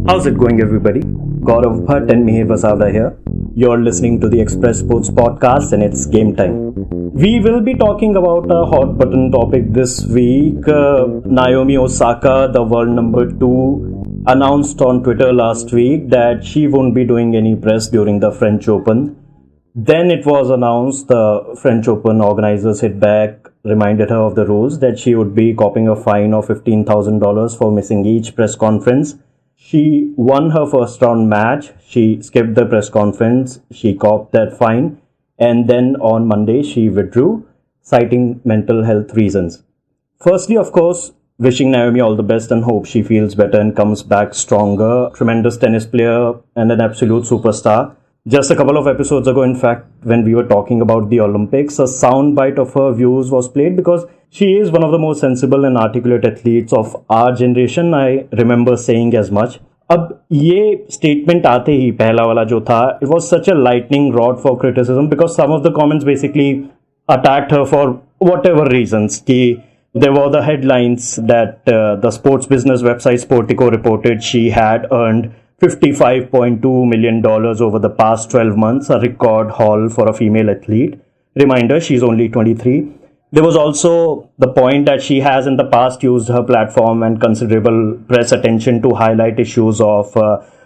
How's it going, everybody? Gaurav Bhatt and Mihir Vasavda here. You're listening to the Express Sports Podcast, and it's game time. We will be talking about a hot button topic this week. Naomi Osaka, the world number 2, announced on Twitter last week that she won't be doing any press during the French Open. Then it was announced the French Open organizers hit back, reminded her of the rules, that she would be copping a fine of $15,000 for missing each press conference. She won her first round match. She skipped the press conference. She copped that fine. And then on Monday, she withdrew, citing mental health reasons. Firstly, of course, wishing Naomi all the best and hope she feels better and comes back stronger. Tremendous tennis player and an absolute superstar. Just a couple of episodes ago, in fact, when we were talking about the Olympics, a soundbite of her views was played because she is one of the most sensible and articulate athletes of our generation. I remember saying as much. अब ये statement आते ही पहला वाला जो था, it was such a lightning rod for criticism because some of the comments basically attacked her for whatever reasons. There were the headlines that the sports business website Sportico reported she had earned $55.2 million over the past 12 months, a record haul for a female athlete. Reminder, she's only 23. There was also the point that she has in the past used her platform and considerable press attention to highlight issues of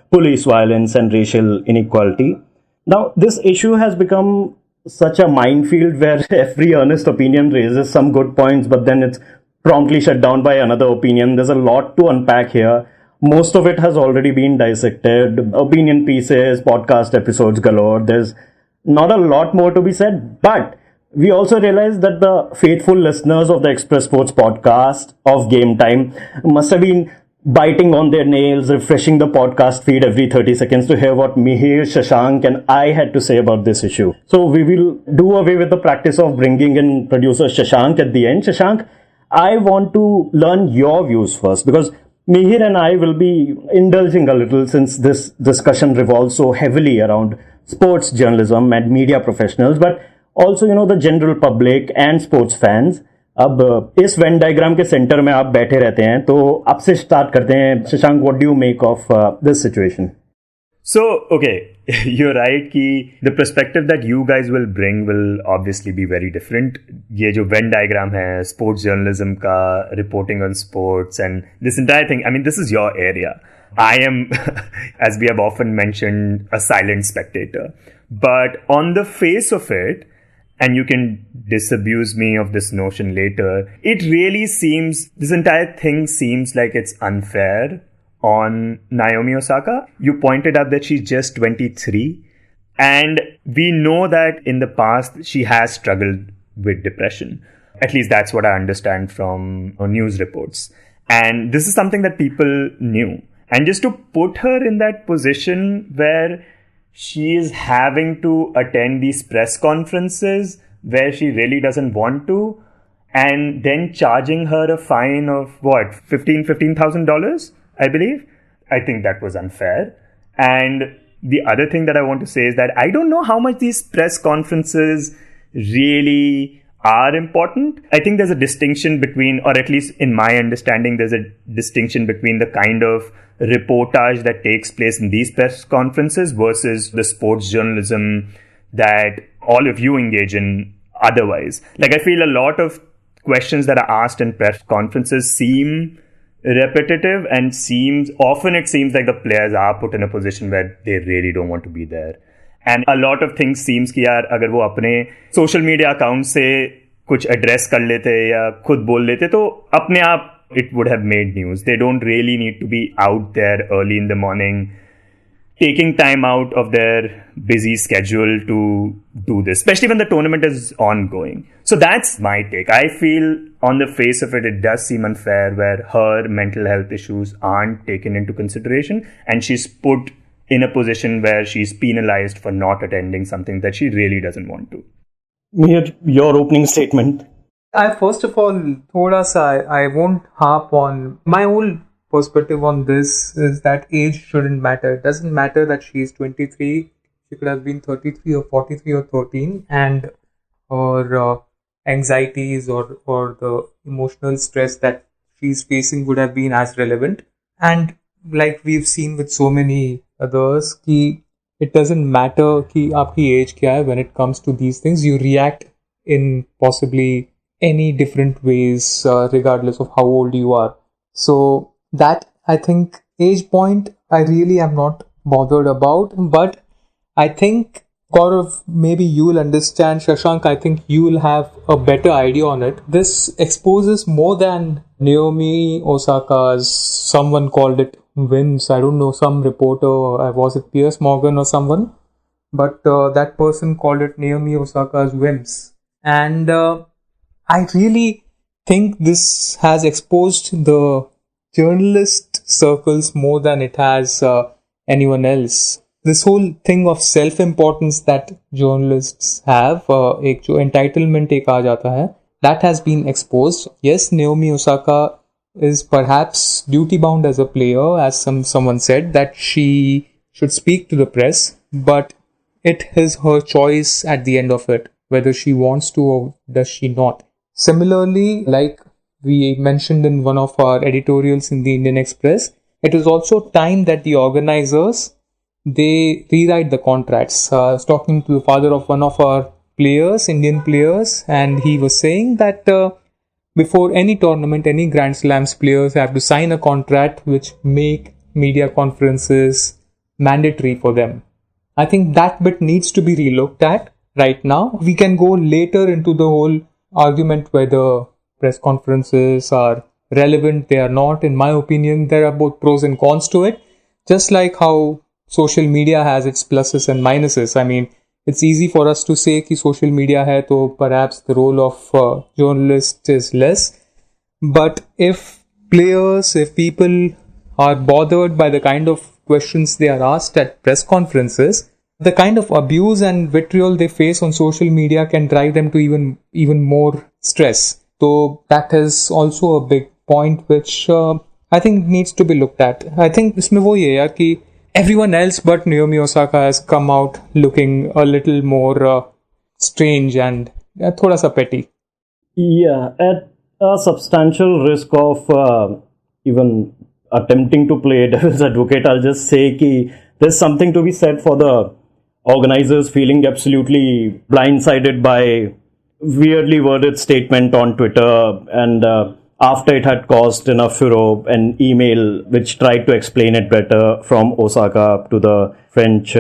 police violence and racial inequality. Now, this issue has become such a minefield where every earnest opinion raises some good points, but then it's promptly shut down by another opinion. There's a lot to unpack here. Most of it has already been dissected. Opinion pieces, podcast episodes galore. There's not a lot more to be said, but we also realize that the faithful listeners of the Express Sports Podcast of Game Time must have been biting on their nails, refreshing the podcast feed every 30 seconds to hear what Mihir, Shashank and I had to say about this issue. So we will do away with the practice of bringing in producer Shashank at the end. Shashank, I want to learn your views first because Mihir and I will be indulging a little since this discussion revolves so heavily around sports journalism and media professionals, but also, the general public and sports fans. अब इस Venn diagram के centre में आप बैठे रहते हैं, तो आपसे स्टार्ट करते हैं. Shashank, what do you make of this situation? So, okay, you're right कि the perspective that you guys will bring will obviously be very different. ये जो Venn diagram है, sports journalism का, reporting on sports and this entire thing, I mean, this is your area. I am, as we have often mentioned, a silent spectator. But on the face of it, and you can disabuse me of this notion later, it really seems, this entire thing seems like it's unfair on Naomi Osaka. You pointed out that she's just 23, and we know that in the past she has struggled with depression. At least that's what I understand from news reports. And this is something that people knew. And just to put her in that position where she is having to attend these press conferences where she really doesn't want to, and then charging her a fine of what, $15,000, I believe. I think that was unfair. And the other thing that I want to say is that I don't know how much these press conferences really are important. I think there's a distinction between, or at least in my understanding, there's a distinction between the kind of reportage that takes place in these press conferences versus the sports journalism that all of you engage in otherwise. Like, I feel a lot of questions that are asked in press conferences seem repetitive and often it seems like the players are put in a position where they really don't want to be there. And a lot of things seems कि यार अगर वो अपने social media account से कुछ address कर लेते या खुद बोल लेते तो अपने आप it would have made news. They don't really need to be out there early in the morning, taking time out of their busy schedule to do this, especially when the tournament is ongoing. So that's my take. I feel on the face of it, it does seem unfair where her mental health issues aren't taken into consideration and she's put in a position where she's penalized for not attending something that she really doesn't want to. Mihir, your opening statement. First of all, thoda sa, I won't harp on my whole perspective on this is that age shouldn't matter. It doesn't matter that she's 23. She could have been 33 or 43 or 13, and her anxieties or the emotional stress that she's facing would have been as relevant. And like we've seen with so many others, कि it doesn't matter कि आपकी age क्या है. When it comes to these things, you react in possibly any different ways, regardless of how old you are. So that, I think, age point I really am not bothered about, but I think, Gaurav, maybe you'll understand. Shashank, I think you'll have a better idea on it. This exposes more than Naomi Osaka's, someone called it wins. I don't know, some reporter, was it Piers Morgan or someone? But that person called it Naomi Osaka's whims. And I really think this has exposed the journalist circles more than it has anyone else. This whole thing of self-importance that journalists have, एक जो entitlement एक आ जाता है, that has been exposed. Yes, Naomi Osaka is perhaps duty-bound as a player, as someone said, that she should speak to the press, but it is her choice at the end of it, whether she wants to or does she not. Similarly, like we mentioned in one of our editorials in the Indian Express, it is also time that the organizers, they rewrite the contracts. I was talking to the father of one of our players, Indian players, and he was saying that before any tournament, any Grand Slams, players have to sign a contract which make media conferences mandatory for them. I think that bit needs to be relooked at right now. We can go later into the whole argument whether press conferences are relevant, they are not. In my opinion, there are both pros and cons to it. Just like how social media has its pluses and minuses. I mean, it's easy for us to say कि social media है तो perhaps the role of journalist is less. But if players, if people are bothered by the kind of questions they are asked at press conferences, the kind of abuse and vitriol they face on social media can drive them to even more stress. So that is also a big point which I think needs to be looked at. I think इसमें वो ये है कि everyone else but Naomi Osaka has come out looking a little more strange and thoda sa petty. Yeah, at a substantial risk of even attempting to play devil's advocate, I'll just say that there's something to be said for the organizers feeling absolutely blindsided by weirdly worded statement on Twitter, and after it had caused enough furore, an email which tried to explain it better from Osaka to the French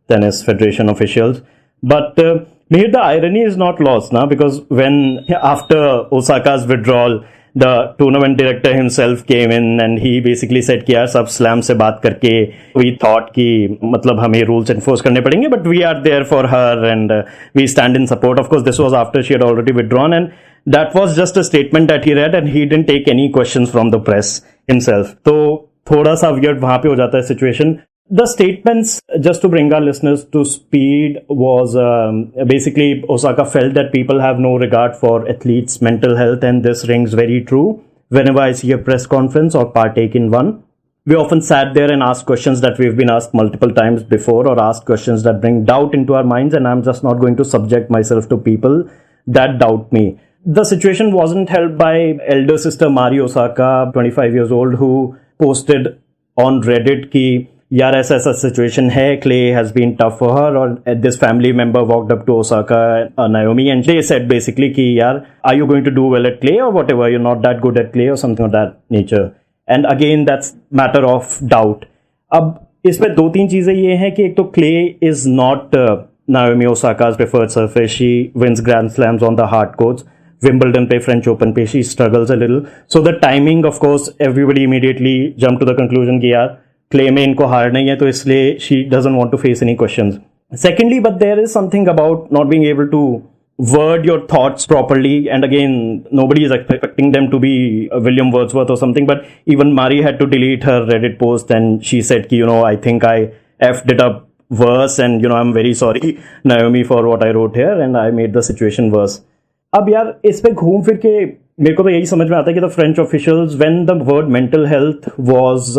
Tennis Federation officials. But Mihir, the irony is not lost now, because when after Osaka's withdrawal, the tournament director himself came in and he basically said कि यार सब slam से बात करके we thought कि मतलब हमें rules enforce करने पड़ेंगे, but we are there for her and we stand in support. Of course, this was after she had already withdrawn, and that was just a statement that he read and he didn't take any questions from the press himself. तो थोड़ा सा weird वहाँ पे हो जाता है situation. The statements, just to bring our listeners to speed, was basically Osaka felt that people have no regard for athletes' mental health, and this rings very true. Whenever I see a press conference or partake in one, we often sat there and asked questions that we've been asked multiple times before, or asked questions that bring doubt into our minds, and I'm just not going to subject myself to people that doubt me. The situation wasn't helped by elder sister Mari Osaka, 25 years old, who posted on Reddit ki yaar aisa situation hai, Clay has been tough for her, or this family member walked up to Osaka, Naomi, and they said basically ki yaar, are you going to do well at Clay or whatever, you're not that good at Clay or something of that nature. And again, that's matter of doubt. अब इसमें दो तीन चीजें ये हैं कि एक तो Clay is not Naomi Osaka's preferred surface. She wins Grand Slams on the hard courts. Wimbledon पे, French Open पे, she struggles a little. So the timing, of course, everybody immediately jumped to the conclusion कि यार Clay में इनको हार नहीं है, तो इसलिए she doesn't want to face any questions. Secondly, but there is something about not being able to word your thoughts properly, and again, nobody is expecting them to be William Wordsworth or something, but even Mari had to delete her Reddit post, and she said कि I think I effed it up worse, and I'm very sorry Naomi for what I wrote here, and I made the situation worse. अब यार इस पे घूम फिर के मेरे को तो यही समझ में आता है कि the French officials when the word mental health was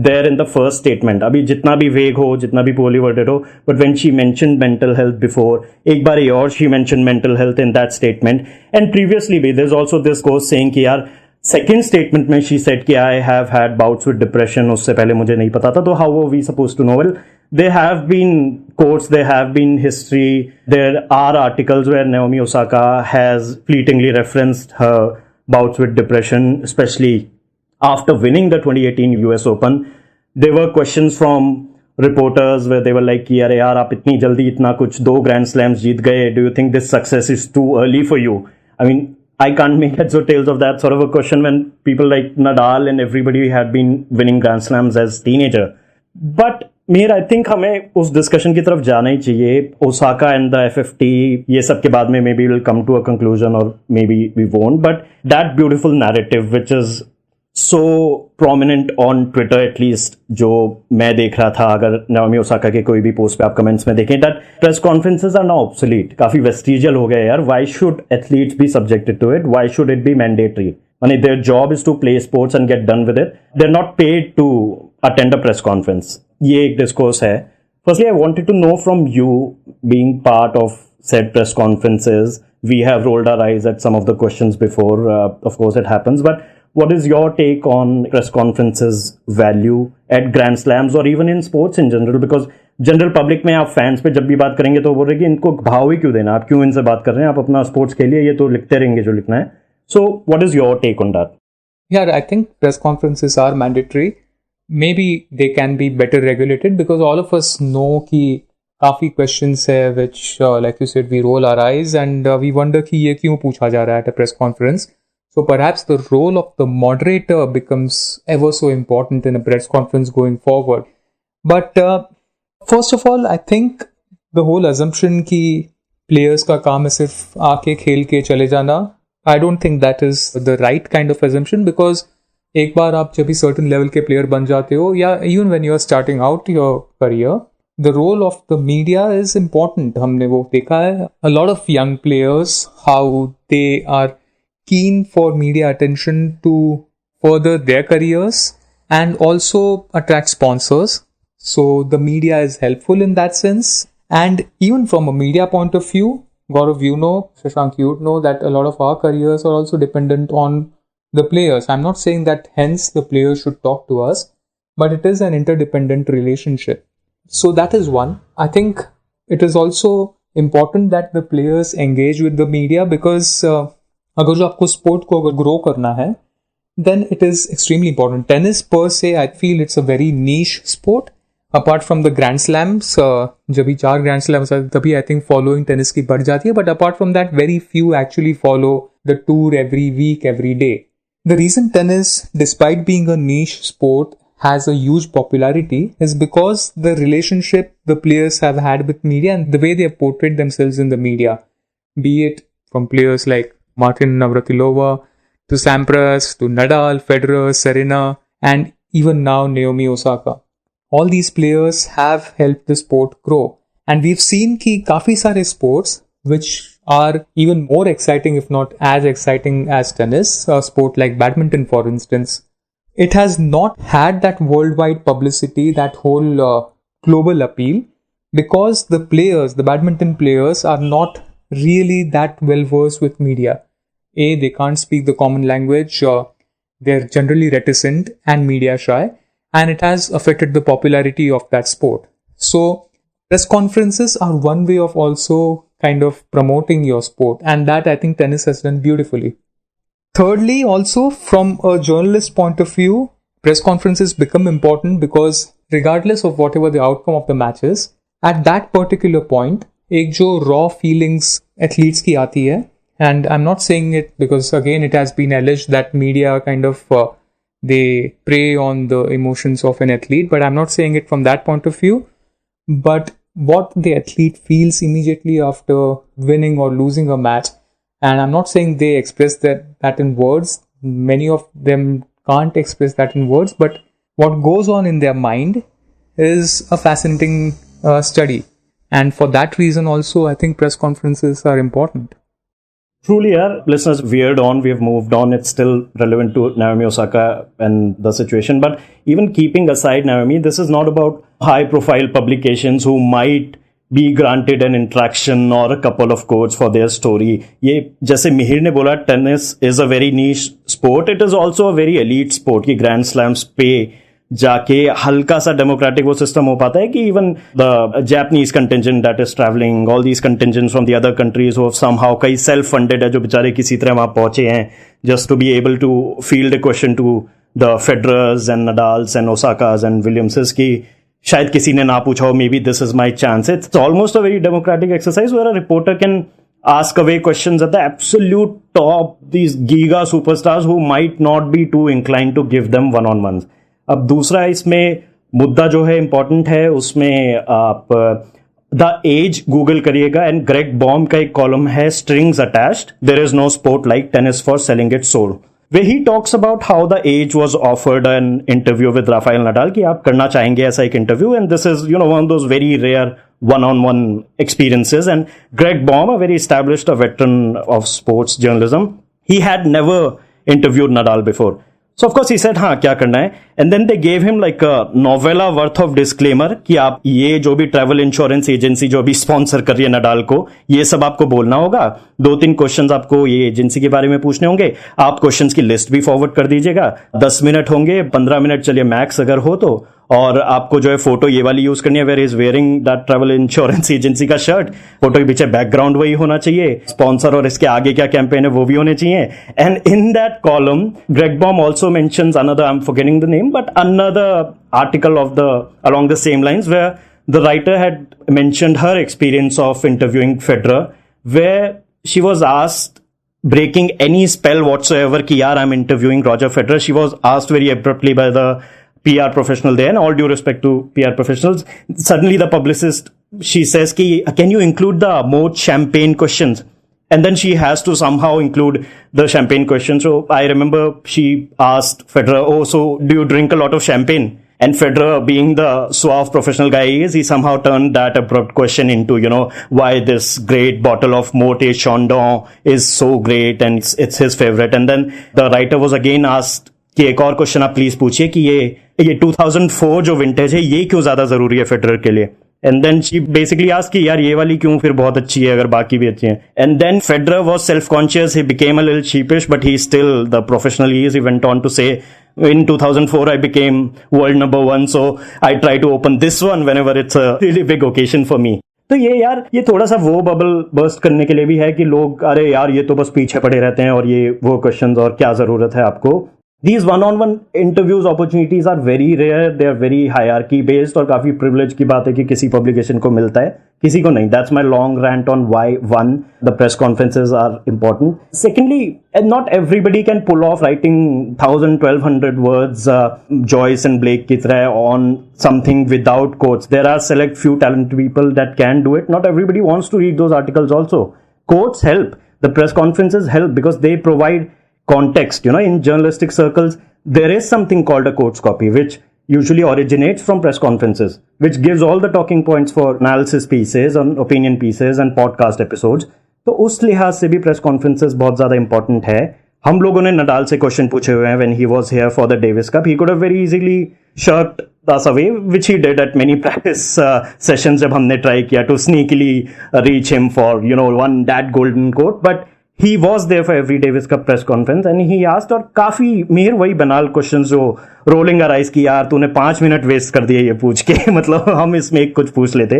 there in the first statement, अभी जितना भी वेग हो, जितना भी पोअरली वर्डेड हो, but when she mentioned mental health before, एक बार और she mentioned mental health in that statement, and previously भी there is also this course saying कि यार second statement में she said कि I have had bouts with depression, उससे पहले मुझे नहीं पता था, तो how were we supposed to know? Well, there have been quotes, there have been history, there are articles where Naomi Osaka has fleetingly referenced her bouts with depression, especially after winning the 2018 US Open. There were questions from reporters where they were like कि अरे यार आप इतनी जल्दी इतना कुछ 2 Grand Slams जीत गए, do you think this success is too early for you? I mean, I can't make heads or tails of that sort of a question when people like Nadal and everybody had been winning Grand Slams as teenager. But Mihir, I think हमें उस discussion की तरफ जाना ही चाहिए. Osaka and the FFT, ये सब के बाद में maybe we'll come to a conclusion or maybe we won't. But that beautiful narrative which is so prominent on Twitter at least, जो मैं देख रहा था, अगर Naomi Osaka के कोई भी पोस्ट पे आप कमेंट्स में देखें, that press conferences are now obsolete, काफी vestigial हो गए यार. Why should athletes be subjected to it? Why should it be mandatory? I mean, their job is to play sports and get done with it. They're not paid to attend a press conference. ये एक discourse है. Firstly, I wanted to know from you, being part of said press conferences, we have rolled our eyes at some of the questions before, of course it happens, but what is your take on press conferences value at Grand Slams or even in sports in general? Because general public में आप fans पे जब भी बात करेंगे तो बोल रहे कि इनको भाव ही क्यों देना, आप क्यों इनसे बात कर रहे हैं, आप अपना स्पोर्ट्स खेलिए, ये तो लिखते रहेंगे जो लिखना है. So what is your take on that? Yeah, I think press conferences are mandatory. Maybe they can be better regulated because all of us know कि काफी questions है which like you said we roll our eyes and we wonder कि ये क्यों पूछा जा रहा है at a press conference. So perhaps the role of the moderator becomes ever so important in a press conference going forward. But first of all, I think the whole assumption कि players का काम है सिर्फ आके खेल के चले जाना, I don't think that is the right kind of assumption because एक बार आप जब भी certain level के player बन जाते हो या even when you are starting out your career, the role of the media is important. हमने वो देखा है. A lot of young players, how they are keen for media attention to further their careers and also attract sponsors. So the media is helpful in that sense. And even from a media point of view, Gaurav, you know, Shashank, you know that a lot of our careers are also dependent on the players. I'm not saying that hence the players should talk to us, but it is an interdependent relationship. So that is one. I think it is also important that the players engage with the media because अगर जो आपको sport को अगर grow करना है then it is extremely important. Tennis per se, I feel it's a very niche sport. Apart from the Grand Slams, जब भी 4 Grand Slams तभी I think following tennis की बढ़ जाती है. But apart from that, very few actually follow the tour every week, every day. The reason tennis, despite being a niche sport, has a huge popularity is because the relationship the players have had with media and the way they have portrayed themselves in the media. Be it from players like Martin Navratilova, to Sampras, to Nadal, Federer, Serena, and even now Naomi Osaka. All these players have helped the sport grow. And we've seen कि काफी सारे sports which are even more exciting, if not as exciting as tennis, a sport like badminton for instance, it has not had that worldwide publicity, that whole global appeal because the players, the badminton players are not really that well versed with media. They can't speak the common language, they're generally reticent and media shy, and it has affected the popularity of that sport. So press conferences are one way of also kind of promoting your sport, and that I think tennis has done beautifully. Thirdly, also from a journalist point of view, press conferences become important because regardless of whatever the outcome of the match is, at that particular point, एक जो raw feelings athletes की आती है, and I'm not saying it because again it has been alleged that media kind of they prey on the emotions of an athlete, but I'm not saying it from that point of view. But what the athlete feels immediately after winning or losing a match, and I'm not saying they express that in words. Many of them can't express that in words, but what goes on in their mind is a fascinating study. And for that reason also, I think press conferences are important. Truly, listeners, we've moved on. It's still relevant to Naomi Osaka and the situation. But even keeping aside Naomi, this is not about high-profile publications who might be granted an interaction or a couple of quotes for their story. ये जैसे मिहिर ने बोला, tennis is a very niche sport. It is also a very elite sport कि grand slams पे जाके हल्का सा democratic वो सिस्टम हो पाता है कि even the Japanese contingent that is travelling, all these contingents from the other countries वो समहाउ कई सेल्फ फंडेड है जो बेचारे किसी तरह वहां पहुंचे हैं just to be able to field a question to the Federers and Nadals and Osakas and Williamses की शायद किसी ने ना पूछा हो, maybe this is my chance. It's almost a very democratic exercise where a reporter can ask away questions at the absolute top, these giga superstars who might not be too inclined to give them one-on-ones. अब दूसरा इसमें मुद्दा जो है important है, उसमें आप The Age Google करिएगा एंड ग्रेग बॉम का एक कॉलम है strings attached, there is no sport like tennis for selling its soul, where he talks about how the age was offered an interview with Rafael Nadal कि आप करना चाहेंगे ऐसा एक interview, and this is one of those very rare one-on-one experiences. And Greg Baum, a very established a veteran of sports journalism, he had never interviewed Nadal before. So of course he said हाँ क्या करना है, and then they gave him like a novella worth of disclaimer कि आप ये जो भी travel insurance agency जो भी स्पॉन्सर कर रही है नडाल को, ये सब आपको बोलना होगा, 2-3 क्वेश्चंस आपको ये एजेंसी के बारे में पूछने होंगे, आप क्वेश्चंस की लिस्ट भी फॉरवर्ड कर दीजिएगा, 10 मिनट होंगे, 15 मिनट चलिए मैक्स अगर हो तो, और आपको जो है फोटो ये वाली यूज करनी है where is wearing that travel insurance agency का शर्ट, फोटो के पीछे बैकग्राउंड वही होना चाहिए, स्पॉन्सर और इसके आगे क्या कैंपेन है वो भी होने चाहिए. And in that column Greg Baum also mentions another, I am forgetting the name, but another article of the along the same lines where the writer had mentioned her experience of interviewing Federer, where she was asked, breaking any spell whatsoever कि यार I'm interviewing Roger Federer, she was asked very abruptly by the PR professional there, and all due respect to PR professionals, suddenly the publicist, she says ki, can you include the most champagne questions? And then she has to somehow include the champagne questions. So I remember she asked Federer, oh, so do you drink a lot of champagne? And Federer, being the suave professional guy he is, he somehow turned that abrupt question into, why this great bottle of Moët et Chandon is so great and it's his favorite. And then the writer was again asked कि एक और question आप please पूछिए कि ये 2004 जो vintage है ये क्यों ज्यादा जरूरी है फेडरर के लिए. And then she basically asked कि यार ये वाली क्यों फिर बहुत अच्छी है अगर बाकी भी अच्छी है. And then Federer was self conscious, he became a little sheepish, but he still the professional he is. He went on to say, in 2004 I became world number 1, so I try to open this one whenever it's a really big occasion for me. तो ये यार ये थोड़ा सा वो bubble burst करने के लिए भी है कि लोग अरे यार ये तो बस पीछे पड़े रहते हैं और ये वो क्वेश्चंस और क्या जरूरत है आपको. These one-on-one interviews opportunities are very rare, they are very hierarchy based और काफी privilege की बात है कि किसी publication को मिलता है, किसी को नहीं. That's my long rant on why, one, the press conferences are important. Secondly, not everybody can pull off writing 1,000-1,200 words, Joyce and Blake की तरह on something without quotes. There are select few talented people that can do it. Not everybody wants to read those articles also. Quotes help. The press conferences help because they provide context. In journalistic circles there is something called a quotes copy which usually originates from press conferences, which gives all the talking points for analysis pieces and opinion pieces and podcast episodes. तो उस लिहाज से भी press conferences बहुत ज्यादा important है. हम लोगों ने नडाल से क्वेश्चन पूछे हुए हैं when he was here for the Davis Cup. He could have very easily shirked us away, which he did at many practice sessions जब हमने ट्राई किया to sneakily reach him for one that golden quote. But he was there for every Davis Cup press conference and he asked, और काफी मेहर वही बनाल questions जो rolling arise की, यार तूने 5 मिनट वेस्ट कर दिए ये पूछ के मतलब हम इसमें एक कुछ पूछ लेते.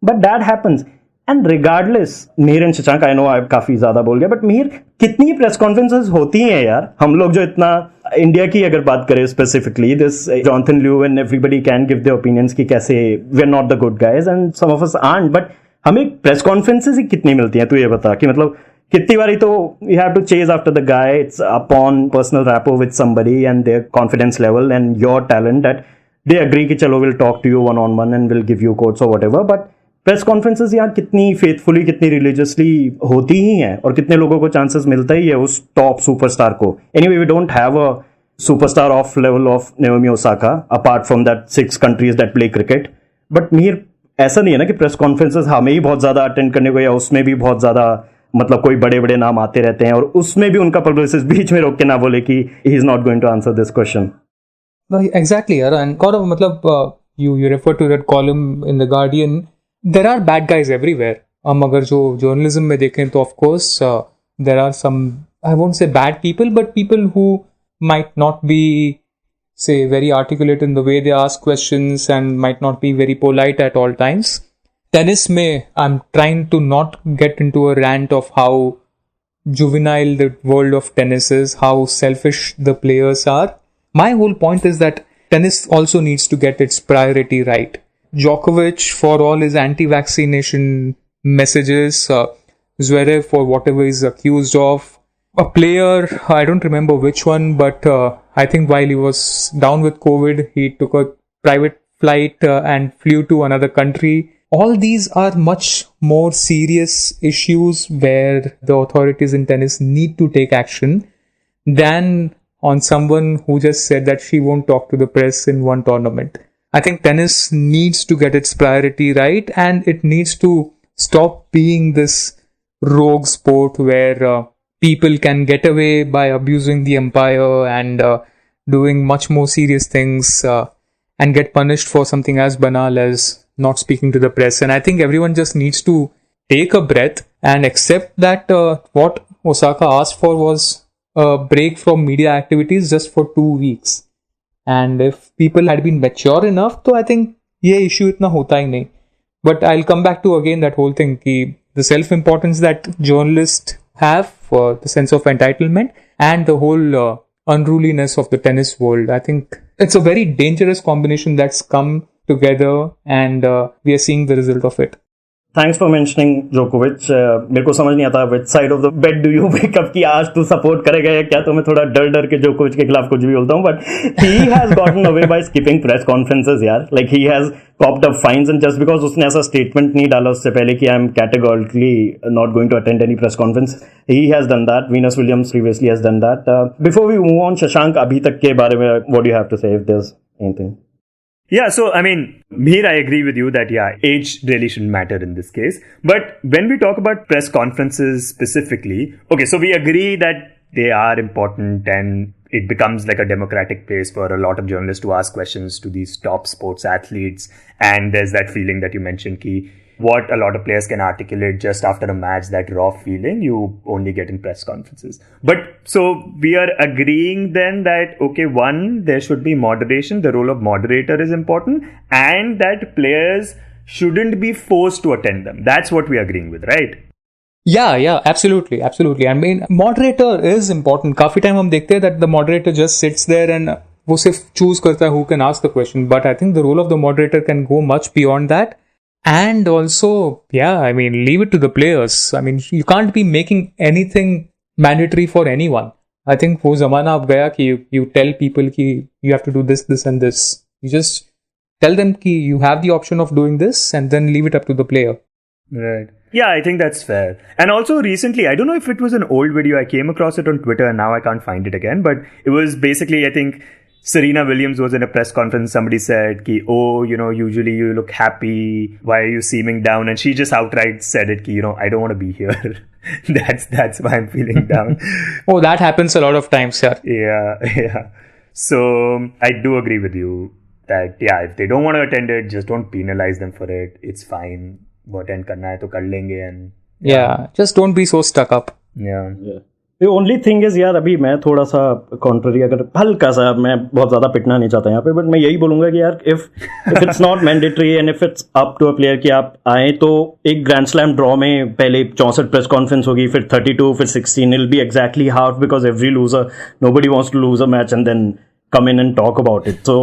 But that happens. And regardless, Mehar and Shashank, I know I काफी ज्यादा बोल गया, बट मेहर कितनी प्रेस कॉन्फ्रेंसेस होती हैं यार. हम लोग जो इतना इंडिया की अगर बात करें specifically, this Jonathan Liu and everybody can give their opinions कि कैसे we are not the good guys and some of us are, but हमें प्रेस कॉन्फ्रेंसेस ही कितनी मिलती हैं. तू ये बता कि मतलब कितनी बारी तो you have to chase after the guy. It's upon personal rapport with somebody and their confidence level and your talent that they agree कि चलो we'll talk to you one on one and we'll give you quotes or whatever. But press conferences यहाँ कितनी faithfully, कितनी religiously होती ही हैं और कितने लोगों को chances मिलता ही है उस top superstar को. Anyway, we don't have a superstar of level of Naomi Osaka apart from that 6 countries that play cricket. But Mir ऐसा नहीं है ना कि press conferences हमें ही बहुत ज्यादा attend करने को या उसमें भी बहुत ज्यादा मतलब कोई बड़े बड़े नाम आते रहते हैं और उसमें भी उनका पब्लिसिस्ट बीच में रोक के ना बोले कि he is not going to answer this question. Exactly, यार. And Gaurav, मतलब you refer to that column in the Guardian. there are bad guys everywhere. हम अगर जो journalism में देखें तो of course there are some, I won't say bad people, but people who might not be, say, very articulate in the way they ask questions and might not be very polite at all times. Tennis mein, I'm trying to not get into a rant of how juvenile the world of tennis is, how selfish the players are. My whole point is that tennis also needs to get its priority right. Djokovic, for all his anti-vaccination messages, Zverev for whatever he's accused of, a player, I don't remember which one, but I think while he was down with COVID, he took a private flight and flew to another country. All these are much more serious issues where the authorities in tennis need to take action than on someone who just said that she won't talk to the press in one tournament. I think tennis needs to get its priority right, and it needs to stop being this rogue sport where people can get away by abusing the umpire and doing much more serious things and get punished for something as banal as not speaking to the press. And I think everyone just needs to take a breath and accept that what Osaka asked for was a break from media activities just for 2 weeks. And if people had been mature enough, तो I think ये issue इतना होता ही नहीं. But I'll come back to again that whole thing कि the self-importance that journalists have, the sense of entitlement, and the whole unruliness of the tennis world. I think it's a very dangerous combination that's come together, and we are seeing the result of it. Thanks for mentioning Djokovic. मेरे को समझ नहीं आता which side of the bed do you wake up कि आज तू support करेगा या क्या. तो मैं थोड़ा डर डर के Djokovic के खिलाफ कुछ भी बोलता हूँ, but he has gotten away by skipping press conferences यार. Like he has copped up fines, and just because उसने ऐसा statement नहीं डाला उससे पहले कि I am categorically not going to attend any press conference, he has done that. Venus Williams previously has done that. Before we move on, Shashank, अभी तक के बारे में what do you have to say if there's anything? Yeah, so I mean, Mihir, I agree with you that age really shouldn't matter in this case. But when we talk about press conferences specifically, okay, so we agree that they are important and it becomes like a democratic place for a lot of journalists to ask questions to these top sports athletes. And there's that feeling that you mentioned, Ki, what a lot of players can articulate just after a match, that raw feeling you only get in press conferences. But so we are agreeing then that, okay, one, there should be moderation. The role of moderator is important, and that players shouldn't be forced to attend them. That's what we are agreeing with, right? Yeah, absolutely. I mean, moderator is important. काफी time हम देखते हैं that the moderator just sits there and वो सिर्फ choose करता है who can ask the question. But I think the role of the moderator can go much beyond that. And also, I mean, leave it to the players. I mean, you can't be making anything mandatory for anyone. I think वो ज़माना अब गया कि you tell people कि you have to do this, this and this. You just tell them कि you have the option of doing this and then leave it up to the player. Right. Yeah, I think that's fair. And also recently, I don't know if it was an old video, I came across it on Twitter and now I can't find it again, but it was basically, I think, Serena Williams was in a press conference. Somebody said, ki, oh, usually you look happy. Why are you seeming down? And she just outright said it, ki, I don't want to be here. That's why I'm feeling down. Oh, that happens a lot of times, sir. Yeah. So I do agree with you that, if they don't want to attend it, just don't penalize them for it. It's fine. वो attend करना है तो कर लेंगे and just don't be so stuck up. The only thing is यार, अभी मैं थोड़ा सा contrary, अगर हल्का सा, मैं बहुत ज़्यादा पिटना नहीं चाहता यहाँ पे, बट मैं यही बोलूँगा कि यार if it's not mandatory and if it's up to a player कि आप आए, तो एक ग्रैंड स्लैम ड्रॉ में पहले 64 प्रेस कॉन्फ्रेंस होगी, फिर 32, फिर 16, it'll be exactly half because every loser, nobody wants to lose a match and then come in and talk about it. So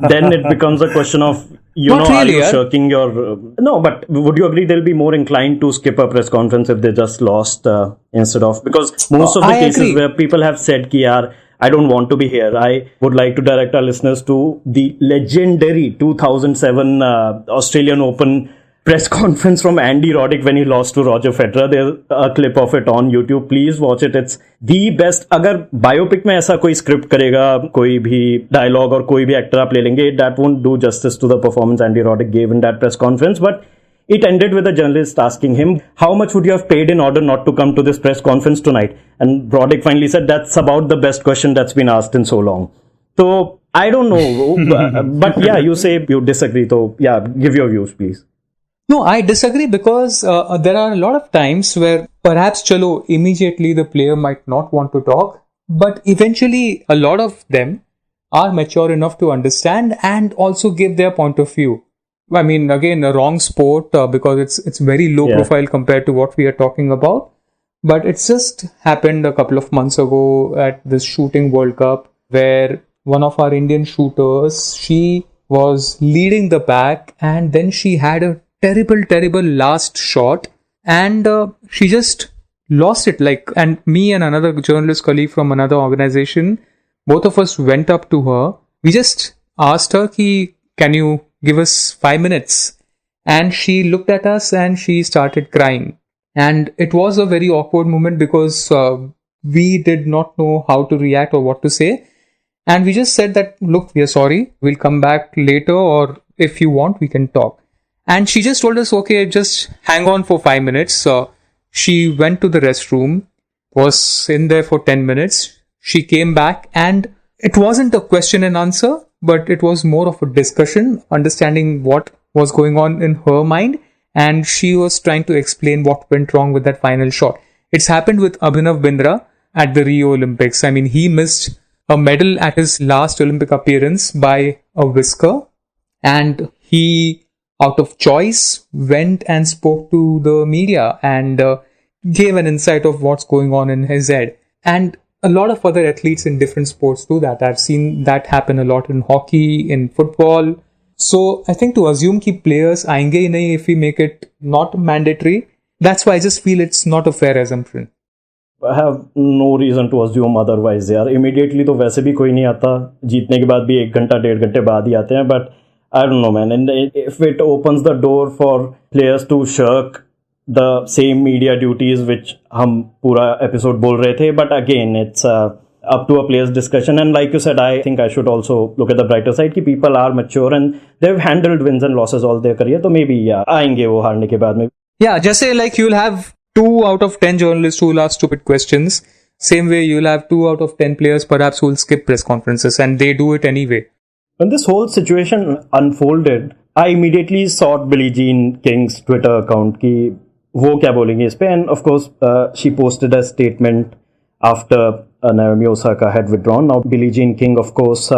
then it becomes a question of, are you shirking your... No, but would you agree they'll be more inclined to skip a press conference if they just lost instead of... Because most of the cases where people have said, ki, yaar, I don't want to be here. I would like to direct our listeners to the legendary 2007 Australian Open press conference from Andy Roddick when he lost to Roger Federer. There's a clip of it on YouTube. Please watch it. It's the best. अगर biopic में ऐसा कोई script करेगा, कोई भी dialogue और कोई भी एक्टर आप ले लेंगे, that won't do justice to the performance Andy Roddick gave in that press conference. But it ended with a journalist asking him, how much would you have paid in order not to come to this press conference tonight? And Roddick finally said, that's about the best question that's been asked in so long. So I don't know. But you say you disagree. So give your views, please. No, I disagree because there are a lot of times where perhaps chalo immediately the player might not want to talk, but eventually a lot of them are mature enough to understand and also give their point of view. I mean, again, a wrong sport because it's very low profile compared to what we are talking about. But it's just happened a couple of months ago at this shooting World Cup where one of our Indian shooters, she was leading the pack and then she had a terrible last shot and she just lost it. Like, and me and another journalist colleague from another organization, both of us went up to her. We just asked her, can you give us 5 minutes? And she looked at us and she started crying. And it was a very awkward moment because we did not know how to react or what to say. And we just said that, look, we are sorry. We'll come back later, or if you want, we can talk. And she just told us, okay, just hang on for 5 minutes. She went to the restroom, was in there for 10 minutes. She came back and it wasn't a question and answer, but it was more of a discussion, understanding what was going on in her mind. And she was trying to explain what went wrong with that final shot. It's happened with Abhinav Bindra at the Rio Olympics. I mean, he missed a medal at his last Olympic appearance by a whisker. And he, out of choice, went and spoke to the media and gave an insight of what's going on in his head. And a lot of other athletes in different sports do that. I've seen that happen a lot in hockey, in football. So I think to assume कि players आएंगे ही नहीं if we make it not mandatory, that's why I just feel it's not a fair assumption. I have no reason to assume otherwise यार. Immediately तो वैसे भी कोई नहीं आता, जीतने के बाद भी 1 घंटा 1.5 घंटे बाद ही आते हैं. But I don't know, man. And if it opens the door for players to shirk the same media duties which हम पूरा episode बोल रहे थे, but again it's up to a player's discussion. And like you said, I think I should also look at the brighter side कि people are mature and they've handled wins and losses all their career. तो maybe आएंगे वो हारने के बाद में. Yeah, जैसे like you'll have 2 out of 10 journalists who will ask stupid questions. Same way you'll have 2 out of 10 players perhaps who will skip press conferences and they do it anyway. When this whole situation unfolded, I immediately sought Billie Jean King's Twitter account कि वो क्या बोलेंगे इस पे. And of course, she posted a statement after Naomi Osaka had withdrawn. Now, Billie Jean King, of course,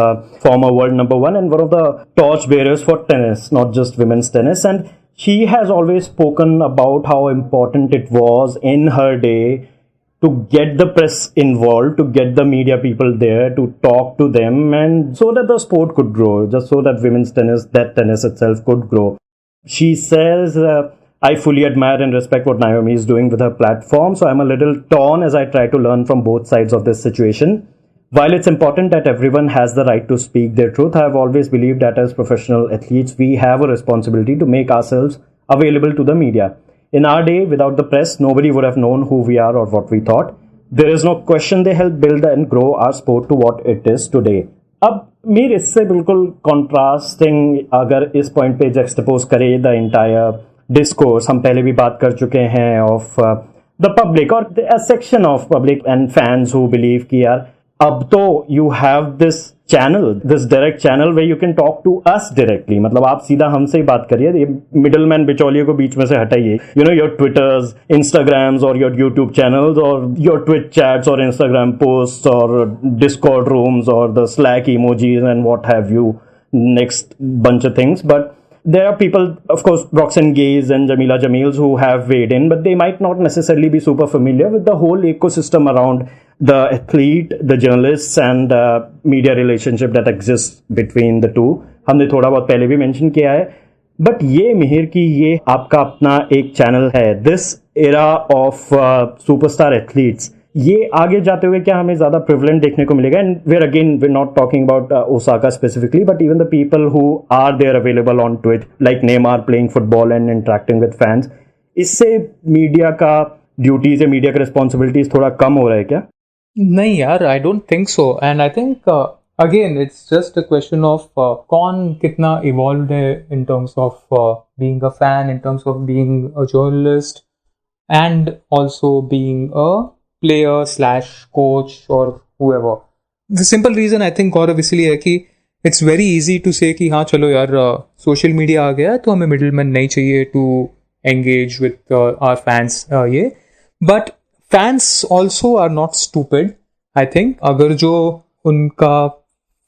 former world number 1 and one of the torch bearers for tennis, not just women's tennis. And she has always spoken about how important it was in her day to get the press involved, to get the media people there, to talk to them, and so that the sport could grow, just so that women's tennis, that tennis itself could grow. She says, I fully admire and respect what Naomi is doing with her platform, so I'm a little torn as I try to learn from both sides of this situation. While it's important that everyone has the right to speak their truth, I have always believed that as professional athletes, we have a responsibility to make ourselves available to the media. In our day, without the press, nobody would have known who we are or what we thought. There is no question they helped build and grow our sport to what it is today. अब मेरे इससे बिल्कुल contrasting अगर इस point पे juxtapose करे the entire discourse, हम पहले भी बात कर चुके हैं of the public or a section of public and fans who believe कि यार अब तो you have this channel, this direct channel where you can talk to us directly. मतलब आप सीधा हमसे ही बात करिए, ये middleman बिचौलिए को बीच में से हटाइए. You know, your Twitters, Instagrams or your YouTube channels or your Twitch chats or Instagram posts or Discord rooms or the Slack emojis and what have you, next bunch of things. But there are people, of course, Roxanne Gays and Jamila Jamils who have weighed in, but they might not necessarily be super familiar with the whole ecosystem around the athlete, the journalists and media relationship that exists between the two. हमने थोड़ा बहुत पहले भी mention किया है. But ये मिहिर की ये आपका अपना एक channel है. This era of superstar athletes. ये आगे जाते हुए क्या हमें ज़्यादा prevalent देखने को मिलेगा? And we're not talking about Osaka specifically, but even the people who are there available on Twitch, like Neymar playing football and interacting with fans. इससे media का duties या media का responsibilities थोड़ा कम हो रहा है क्या? नहीं यार, I don't think so. And I think again it's just a question of कौन कितना evolved है in terms of being a fan, in terms of being a journalist and also being a player / coach or whoever. The simple reason I think Gaurav इसलिए है कि it's very easy to say कि हाँ चलो यार social media आ गया तो हमें middleman नहीं चाहिए to engage with our fans ये. But fans also are not stupid. I think अगर जो उनका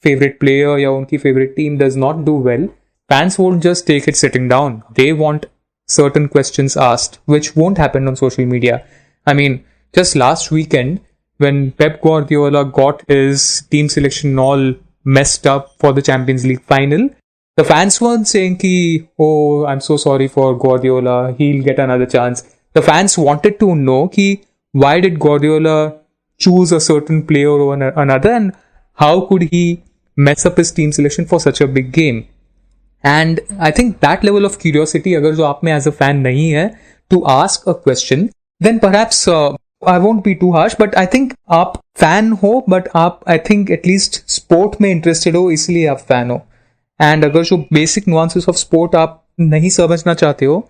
favorite player या उनकी favorite team does not do well, fans won't just take it sitting down. They want certain questions asked, which won't happen on social media. I mean, just last weekend, when Pep Guardiola got his team selection all messed up for the Champions League final, the fans weren't saying ki, oh, I'm so sorry for Guardiola, he'll get another chance. The fans wanted to know ki, why did Guardiola choose a certain player over another, and how could he mess up his team selection for such a big game? And I think that level of curiosity, अगर जो आप में as a fan नहीं है, to ask a question, then perhaps I won't be too harsh, but I think आप fan हो, but आप I think at least sport में interested हो, इसलिए आप fan हो. And अगर जो basic nuances of sport आप नहीं समझना चाहते हो,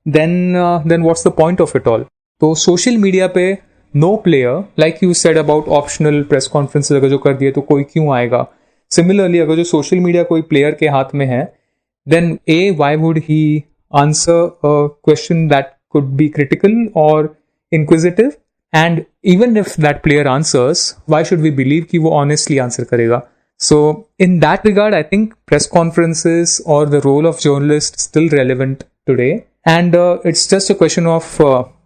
then what's the point of it all? तो social media पे no player, like you said about optional press conferences अगर जो कर दिए तो कोई क्यों आएगा? Similarly, अगर जो social media कोई player के हाथ में है, then why would he answer a question that could be critical or inquisitive? And even if that player answers, why should we believe कि वो honestly answer करेगा? So in that regard, I think press conferences or the role of journalists still relevant today. And it's just a question of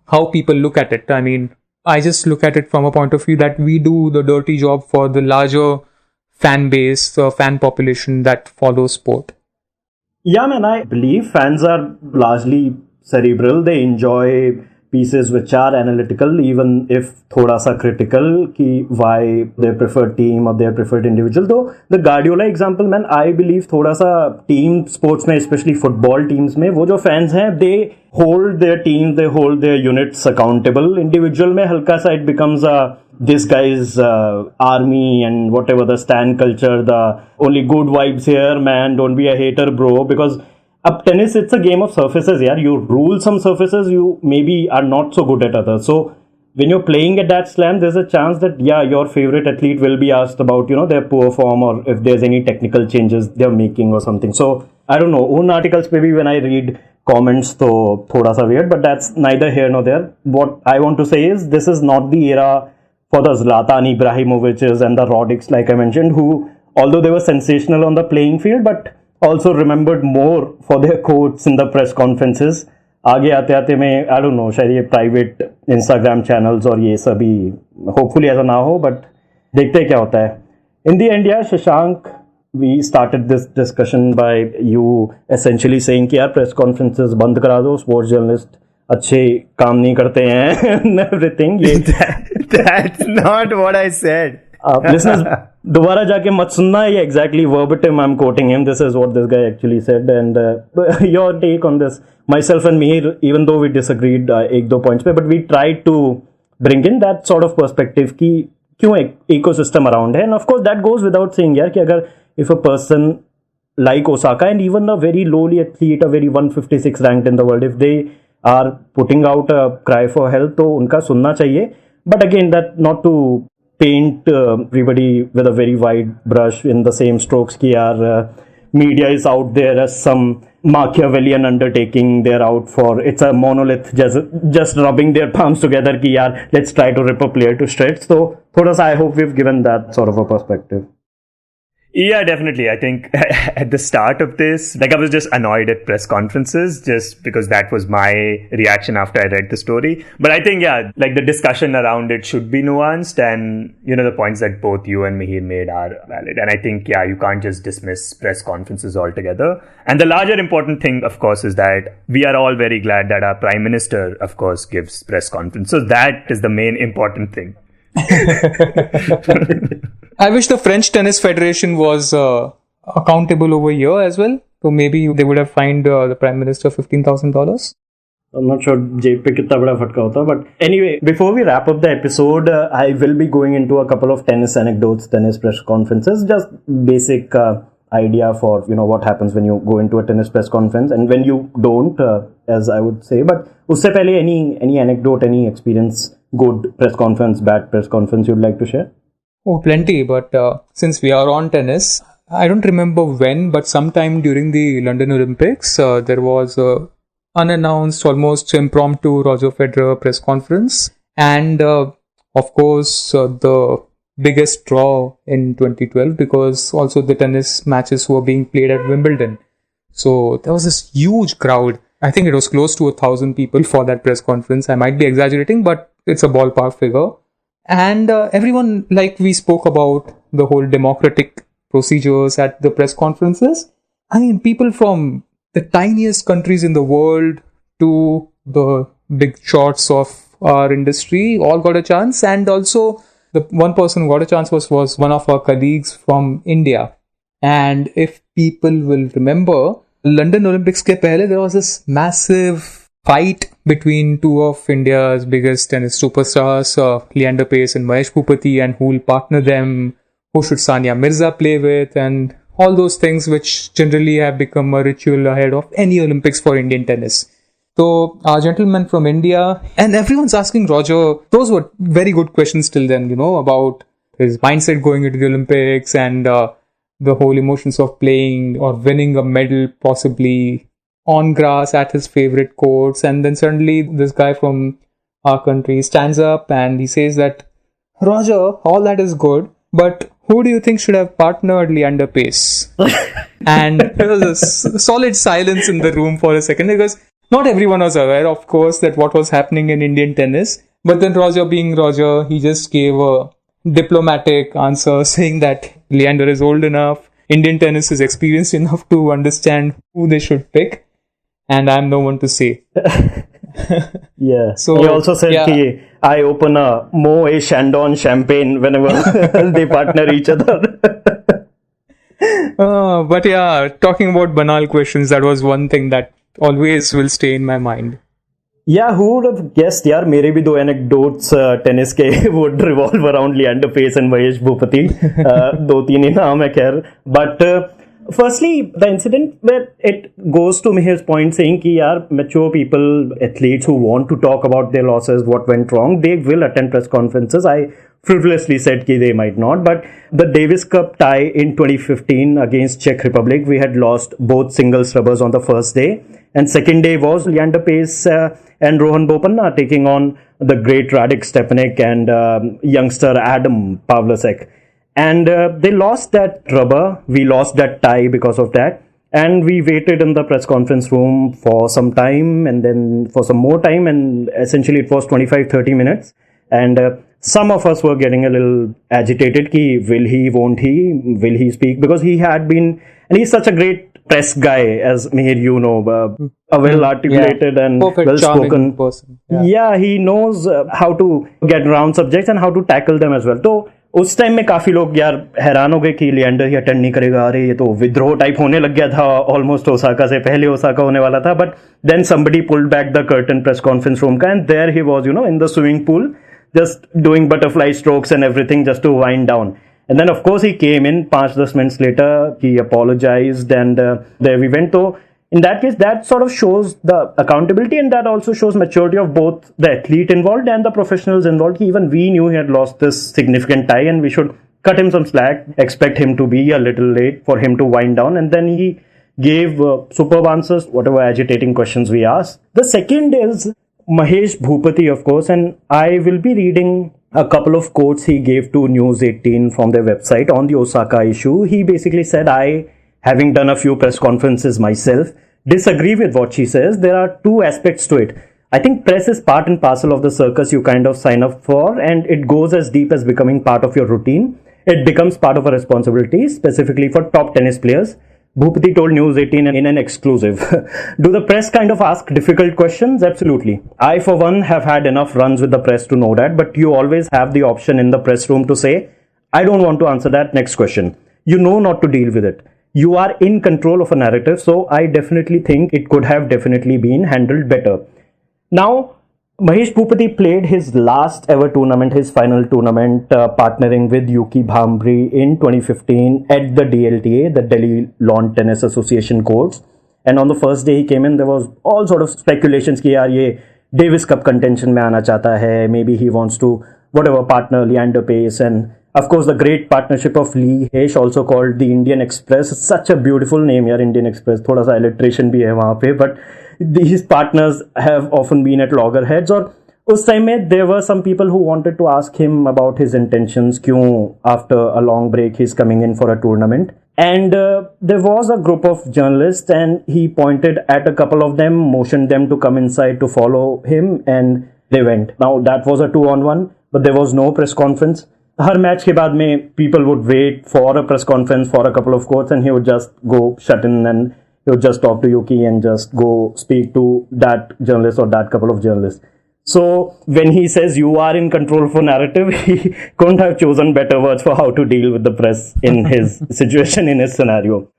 how people look at it. I mean, I just look at it from a point of view that we do the dirty job for the larger fan base, fan population that follows sport. Yeah, man, I believe fans are largely cerebral. They enjoy pieces which are analytical, even if thoda sa critical, ki why their preferred team or their preferred individual. Though the Guardiola example, man, I believe thoda sa team sports mein, especially football teams mein, wo jo fans hain, they hold their teams, they hold their units accountable. Individual mein halka sa it becomes a this guy's army and whatever the stan culture, the only good vibes here, man, don't be a hater, bro. Because up tennis, it's a game of surfaces, yeah. You rule some surfaces, you maybe are not so good at others. So when you're playing at that slam, there's a chance that, yeah, your favorite athlete will be asked about, their poor form or if there's any technical changes they're making or something. So I don't know, un articles maybe when I read comments, to thoda sa weird, but that's neither here nor there. What I want to say is this is not the era for the Zlatan Ibrahimovic's and the Roddics, like I mentioned, who, although they were sensational on the playing field, but also remembered more for their quotes in the press conferences. आगे आते आते मैं I don't know, शायद ये private Instagram channels और ये सभी hopefully ऐसा ना हो, but देखते हैं क्या होता है. In the end, yeah, Shashank, we started this discussion by you essentially saying कि यार press conferences बंद करा दो, sports journalist अच्छे काम नहीं करते हैं and everything. That's not what I said. Listeners, दोबारा जाके मत सुनना, ये exactly verbatim I'm quoting him. This is what this guy actually said. And your take on this, myself and Mihir, even though we disagreed एक दो points पे, but we tried to bring in that sort of perspective कि क्यों एक ecosystem around है. And of course that goes without saying यार कि अगर if a person like Osaka and even a very lowly athlete, a very 156 ranked in the world, if they are putting out a cry for help, तो उनका सुनना चाहिए. But again, that not to paint everybody with a very wide brush in the same strokes ki yaar media is out there as some Machiavellian undertaking. They're out for, it's a monolith just rubbing their palms together ki yaar let's try to rip a player to shreds. So thoda sa I hope we've given that sort of a perspective. Yeah, definitely. I think at the start of this, like I was just annoyed at press conferences just because that was my reaction after I read the story. But I think, yeah, like the discussion around it should be nuanced, and, the points that both you and Mihir made are valid. And I think, yeah, you can't just dismiss press conferences altogether. And the larger important thing, of course, is that we are all very glad that our Prime Minister, of course, gives press conferences. So that is the main important thing. I wish the French Tennis Federation was accountable over here as well. So maybe they would have fined the Prime Minister $15,000. I'm not sure जेब पे कितना बड़ा फटका होता, but anyway, before we wrap up the episode, I will be going into a couple of tennis anecdotes, tennis press conferences, just basic idea for what happens when you go into a tennis press conference and when you don't, as I would say. But उससे पहले any anecdote, any experience, good press conference, bad press conference you'd like to share? Oh, plenty. But since we are on tennis, I don't remember when, but sometime during the London Olympics, there was a unannounced, almost impromptu Roger Federer press conference. And of course, the biggest draw in 2012, because also the tennis matches were being played at Wimbledon. So there was this huge crowd. I think it was close to 1,000 people for that press conference. I might be exaggerating, but it's a ballpark figure. And everyone, like we spoke about the whole democratic procedures at the press conferences. I mean, people from the tiniest countries in the world to the big shots of our industry all got a chance. And also, the one person who got a chance was one of our colleagues from India. And if people will remember, London Olympics ke pehle, there was this massive fight between two of India's biggest tennis superstars, Leander Paes and Mahesh Bhupathi, and who will partner them, who should Sania Mirza play with, and all those things which generally have become a ritual ahead of any Olympics for Indian tennis. So, our gentleman from India, and everyone's asking Roger, those were very good questions till then, about his mindset going into the Olympics and the whole emotions of playing or winning a medal possibly on grass at his favorite courts. And then suddenly this guy from our country stands up and he says that, Roger, all that is good, but who do you think should have partnered Leander Paes? And there was a solid silence in the room for a second, because not everyone was aware, of course, that what was happening in Indian tennis. But then Roger being Roger, he just gave a diplomatic answer saying that Leander is old enough, Indian tennis is experienced enough to understand who they should pick, and I'm no one to say. Yeah. So he also said that I open a Moët Chandon champagne whenever they partner each other. But yeah, talking about banal questions, that was one thing that always will stay in my mind. Yeah, who would have guessed? यार मेरे भी दो anecdotes tennis के would revolve around Leander Paes and Mahesh Bhupathi. दो तीन ही नाम है खैर. But firstly, the incident where it goes to Mihir's point saying कि यार mature people, athletes who want to talk about their losses, what went wrong, they will attend press conferences. I frivolously said कि they might not. But the Davis Cup tie in 2015 against Czech Republic, we had lost both singles rubbers on the first day. And second day was Leander Paes and Rohan Bopanna taking on the great Radek Stepanek and youngster Adam Pavlicek. And they lost that rubber. We lost that tie because of that. And we waited in the press conference room for some time and then for some more time. And essentially it was 25-30 minutes. And some of us were getting a little agitated. Ki, will he, won't he? Will he speak? Because he had been, and he's such a great press guy, as Mihir, a well-articulated and well-spoken person. Yeah, he knows how to get around subjects and how to tackle them as well. तो उस time में काफी लोग यार हैरान हो गए कि लिएंडर ही अटेंड नहीं करेगा, अरे ये तो विद्रोह टाइप होने लग गया था ऑलमोस्ट ओसाका से पहले ओसाका होने वाला था. But then somebody pulled back the curtain press conference room का, and there he was, in the swimming pool just doing butterfly strokes and everything just to wind down. And then, of course, he came in 5-10 minutes later. He apologized, and there we went. So, in that case, that sort of shows the accountability, and that also shows maturity of both the athlete involved and the professionals involved. Even we knew he had lost this significant tie, and we should cut him some slack, expect him to be a little late for him to wind down. And then he gave superb answers, whatever agitating questions we asked. The second is Mahesh Bhupathi, of course, and I will be reading a couple of quotes he gave to News 18 from their website on the Osaka issue. He basically said, I, having done a few press conferences myself, disagree with what she says. There are two aspects to it. I think press is part and parcel of the circus you kind of sign up for, and it goes as deep as becoming part of your routine. It becomes part of a responsibility, specifically for top tennis players. Bhupathi told News 18 in an exclusive. Do the press kind of ask difficult questions? Absolutely. I, for one, have had enough runs with the press to know that, but you always have the option in the press room to say, I don't want to answer that, next question. You know not to deal with it. You are in control of a narrative, so I definitely think it could have definitely been handled better. Now, Mahesh Bhupathi played his last ever tournament, his final tournament, partnering with Yuki Bhambri in 2015 at the DLTA, the Delhi Lawn Tennis Association courts. And on the first day he came in, there was all sort of speculations कि यार ये Davis Cup contention में आना चाहता है, maybe he wants to whatever partner Leander Paes, and Of course, the great partnership of Lee Hesh, also called the Indian Express. Such a beautiful name, yaar, Indian Express. थोड़ा सा alliteration भी है वहाँ पे, but these partners have often been at loggerheads. और उस time में there were some people who wanted to ask him about his intentions. क्यों after a long break he's coming in for a tournament? And there was a group of journalists, and he pointed at a couple of them, motioned them to come inside to follow him, and they went. Now that was a 2-on-1, but there was no press conference. Her match के बाद में people would wait for a press conference for a couple of quotes, and he would just go shut in and he would just talk to Yuki and just go speak to that journalist or that couple of journalists. So when he says you are in control of a narrative, he couldn't have chosen better words for how to deal with the press in his situation, in his scenario.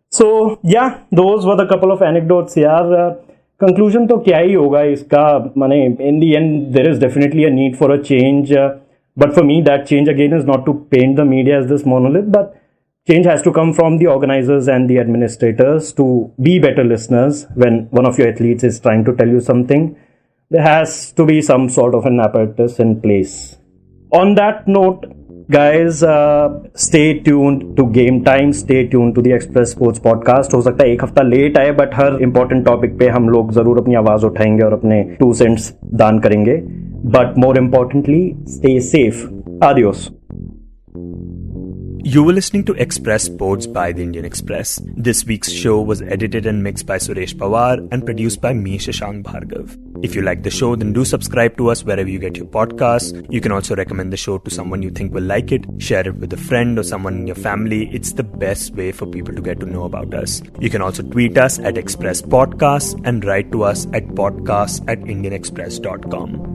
So yeah, those were the couple of anecdotes. यार conclusion तो क्या ही होगा इसका, माने in the end there is definitely a need for a change. But for me, that change again is not to paint the media as this monolith, but change has to come from the organizers and the administrators to be better listeners. When one of your athletes is trying to tell you something, there has to be some sort of an apparatus in place. On that note, guys, stay tuned to Game Time. Stay tuned to the Express Sports Podcast. हो सकता है एक हफ्ता late आए, but her important topic पे हम लोग जरूर अपनी आवाज उठाएंगे और अपने 2 cents दान करेंगे. But more importantly, stay safe. Adios. You were listening to Express Sports by the Indian Express. This week's show was edited and mixed by Suresh Pawar and produced by me, Shashank Bhargav. If you like the show, then do subscribe to us wherever you get your podcasts. You can also recommend the show to someone you think will like it. Share it with a friend or someone in your family. It's the best way for people to get to know about us. You can also tweet us at Express Podcasts and write to us at podcasts@indianexpress.com.